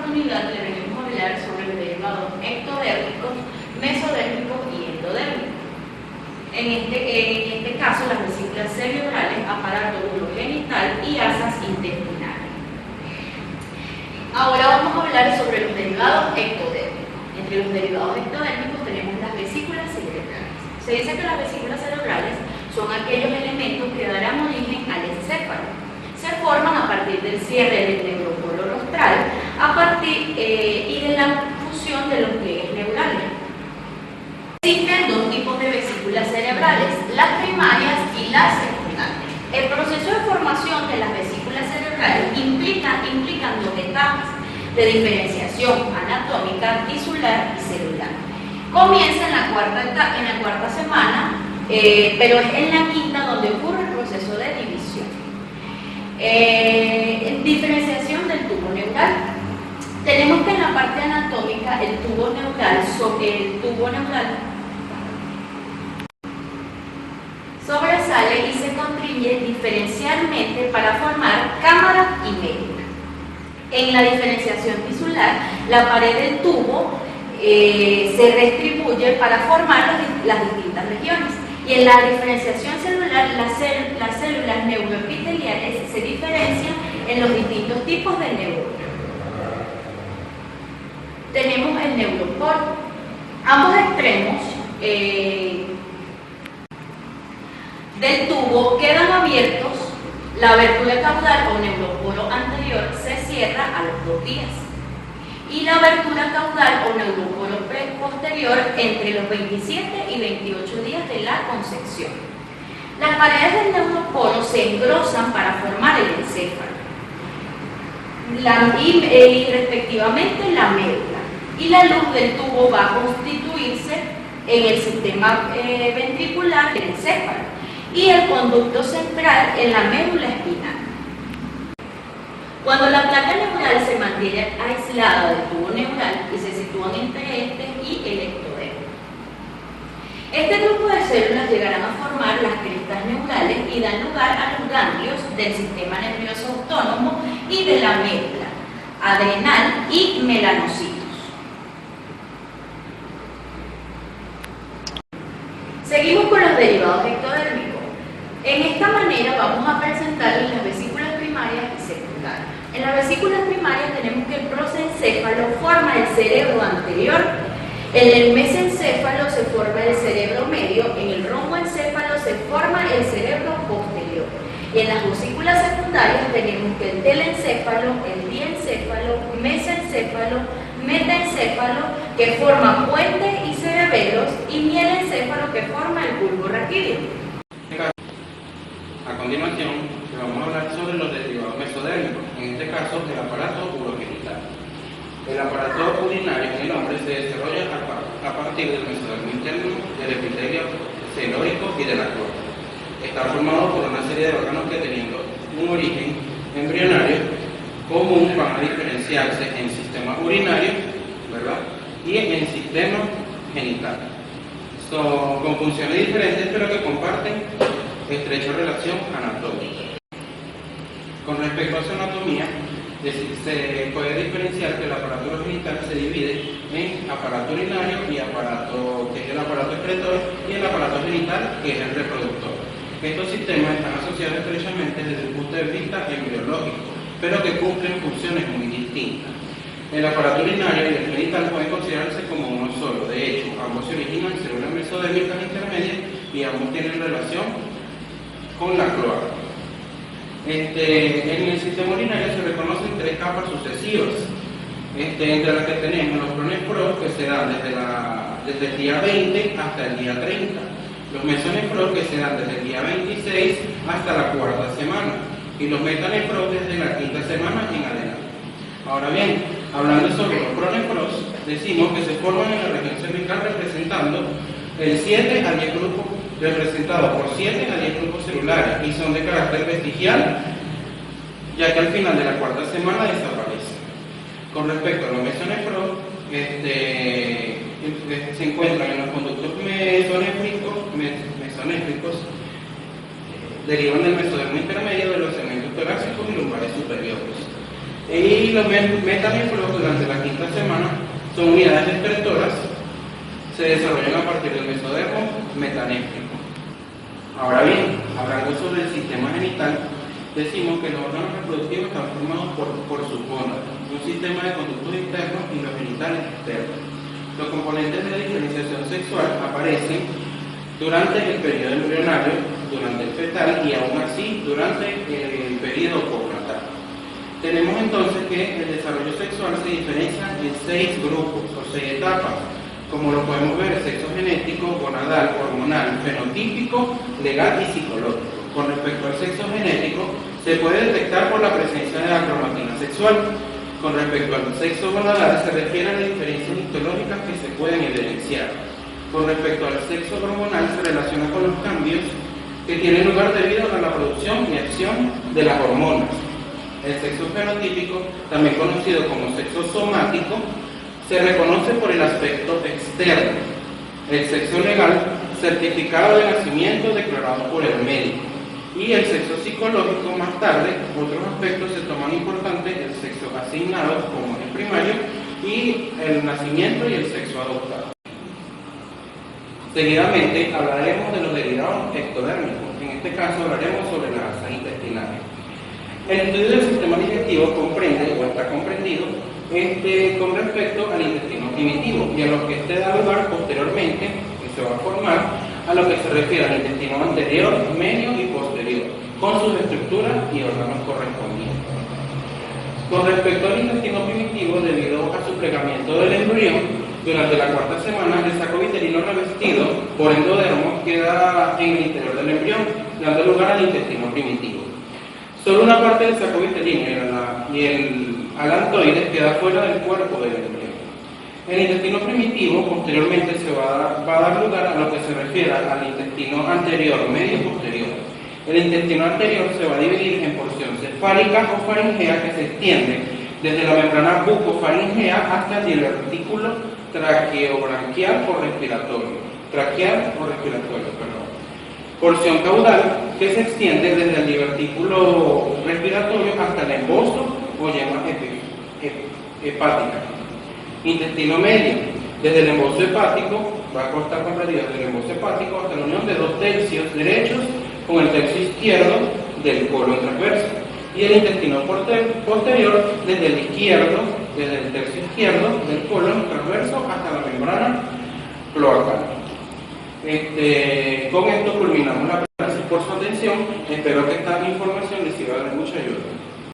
oportunidad le venimos a hablar sobre los derivados ectodérmicos, mesodérmicos y endodérmicos. En este caso, las vesículas cerebrales, aparato urogenital y asas intestinales. Ahora vamos a hablar sobre los derivados ectodérmicos. Entre los derivados ectodérmicos tenemos las vesículas cerebrales. Se dice que las vesículas cerebrales son aquellos elementos que darán origen al encéfalo. Se forman a partir del cierre del neuropolo rostral y de la fusión de los pliegues neurales. Existen dos tipos de vesículas cerebrales, las primarias y las secundarias. El proceso de formación de las vesículas cerebrales implican dos etapas de diferenciación anatómica, tisular y celular. Comienza en la cuarta semana, pero es en la quinta donde ocurre el proceso de división. Diferenciación del tubo neural. Tenemos que en la parte anatómica el tubo neural sobresale y se contribuye diferencialmente para formar cámara y médula. En la diferenciación tisular, la pared del tubo se redistribuye para formar las distintas regiones. Y en la diferenciación celular, las células neuroepiteliales se diferencian en los distintos tipos de neuronas. Tenemos el neuroporo. Ambos extremos del tubo quedan abiertos. La abertura caudal o neuroporo anterior se cierra a los 2 días y la abertura caudal o neuroporo posterior entre los 27 y 28 días de la concepción. Las paredes del neuroporo se engrosan para formar el encéfalo y respectivamente la médula, y la luz del tubo va a constituirse en el sistema ventricular del encéfalo y el conducto central en la médula espinal. Cuando la placa neural se mantiene aislada del tubo neural y se sitúan entre este y el ectodermo. Este grupo de células llegarán a formar las crestas neurales y dan lugar a los ganglios del sistema nervioso autónomo y de la médula, adrenal y melanocitos. Seguimos con los derivados ectodérmicos. En esta manera vamos a presentarles las vesículas primarias y secundarias. En las vesículas primarias tenemos que el prosencéfalo forma el cerebro anterior, en el mesencéfalo se forma el cerebro medio, en el romboencéfalo se forma el cerebro posterior. Y en las vesículas secundarias tenemos que el telencéfalo, el diencéfalo, mesencéfalo, metaencéfalo, que forma puente y cerebelos, y mielencéfalo, que forma el bulbo raquídeo. A continuación, vamos a hablar sobre los derivados mesodérmicos, en este caso el aparato urogenital. El aparato urinario en el hombre se desarrolla a partir del mesodermo interno, del epitelio celórico y de la córnea. Está formado por una serie de órganos que, teniendo un origen embrionario común, van a diferenciarse en sistema urinario, ¿verdad?, y en sistema genital. Son con funciones diferentes, pero que comparten estrecha relación anatómica. Con respecto a su anatomía, se puede diferenciar que el aparato urogenital se divide en aparato urinario y aparato, que es el aparato excretor, y el aparato genital, que es el reproductor. Estos sistemas están asociados estrechamente desde el punto de vista embriológico, pero que cumplen funciones muy distintas. El aparato urinario y el genital pueden considerarse como uno solo. De hecho, ambos se originan en células mesodérmicas intermedias y ambos tienen relación con la cloaca. En el sistema urinario se reconocen 3 capas sucesivas, entre las que tenemos los pronephros, que se dan desde el día 20 hasta el día 30, los mesonephros, que se dan desde el día 26 hasta la 4ª semana, y los metanephros desde la 5ª semana en adelante. Ahora bien, hablando sobre los pronephros, decimos que se forman en la región cervical representando el 7 a 10 grupos, representados por 7 a 10 grupos celulares, y son de carácter vestigial, ya que al final de la 4ª semana desaparecen. Con respecto a los mesonephros, se encuentran en los conductos mesonéfricos, derivan del mesodermo intermedio de los segmentos torácicos y lumbares superiores. Y los metanefros durante la quinta semana son unidades excretoras, se desarrollan a partir del mesodermo metanéfrico. Ahora bien, hablando sobre el sistema genital, decimos que los órganos reproductivos están formados por sus gónadas, un sistema de conductos internos y los genitales externos. Los componentes de diferenciación sexual aparecen durante el periodo embrionario, durante el fetal y aún así durante el periodo postnatal. Tenemos entonces que el desarrollo sexual se diferencia en 6 grupos o 6 etapas, como lo podemos ver: sexo genético, gonadal, hormonal, fenotípico, legal y psicológico. Con respecto al sexo genético, se puede detectar por la presencia de la cromatina sexual. Con respecto al sexo gonadal, se refiere a las diferencias histológicas que se pueden evidenciar. Con respecto al sexo hormonal, se relaciona con los cambios que tienen lugar debido a la producción y acción de las hormonas. El sexo fenotípico, también conocido como sexo somático, se reconoce por el aspecto externo. El sexo legal, certificado de nacimiento declarado por el médico. Y el sexo psicológico, más tarde, otros aspectos se toman importantes: el sexo asignado, como el primario, y el nacimiento y el sexo adoptado. Seguidamente hablaremos de los derivados ectodérmicos. En este caso hablaremos sobre las asas intestinales. El estudio del sistema digestivo comprende o está comprendido con respecto al intestino primitivo y a lo que este da lugar posteriormente, que se va a formar, a lo que se refiere al intestino anterior, medio y posterior, con sus estructuras y órganos correspondientes. Con respecto al intestino primitivo, debido a su plegamiento del embrión, durante la cuarta semana, el saco vitelino revestido por endodermo queda en el interior del embrión, dando lugar al intestino primitivo. Solo una parte del saco vitelino y el alantoides queda fuera del cuerpo del embrión. El intestino primitivo posteriormente va a dar lugar a lo que se refiere al intestino anterior, medio y posterior. El intestino anterior se va a dividir en porción cefálica o faringea, que se extiende desde la membrana bucofaringea hasta el divertículo traqueobranquial o respiratorio. Porción caudal, que se extiende desde el divertículo respiratorio hasta el emboso o yema hepática. Intestino medio, desde el emboso hepático, va a constar comprendido desde el emboso hepático hasta la unión de 2/3 derechos con el tercio izquierdo del colon transverso. Y el intestino posterior, desde el tercio izquierdo del colon transverso hasta la membrana cloacal. Con esto culminamos la clase. Por su atención, espero que esta información les sirva de mucha ayuda.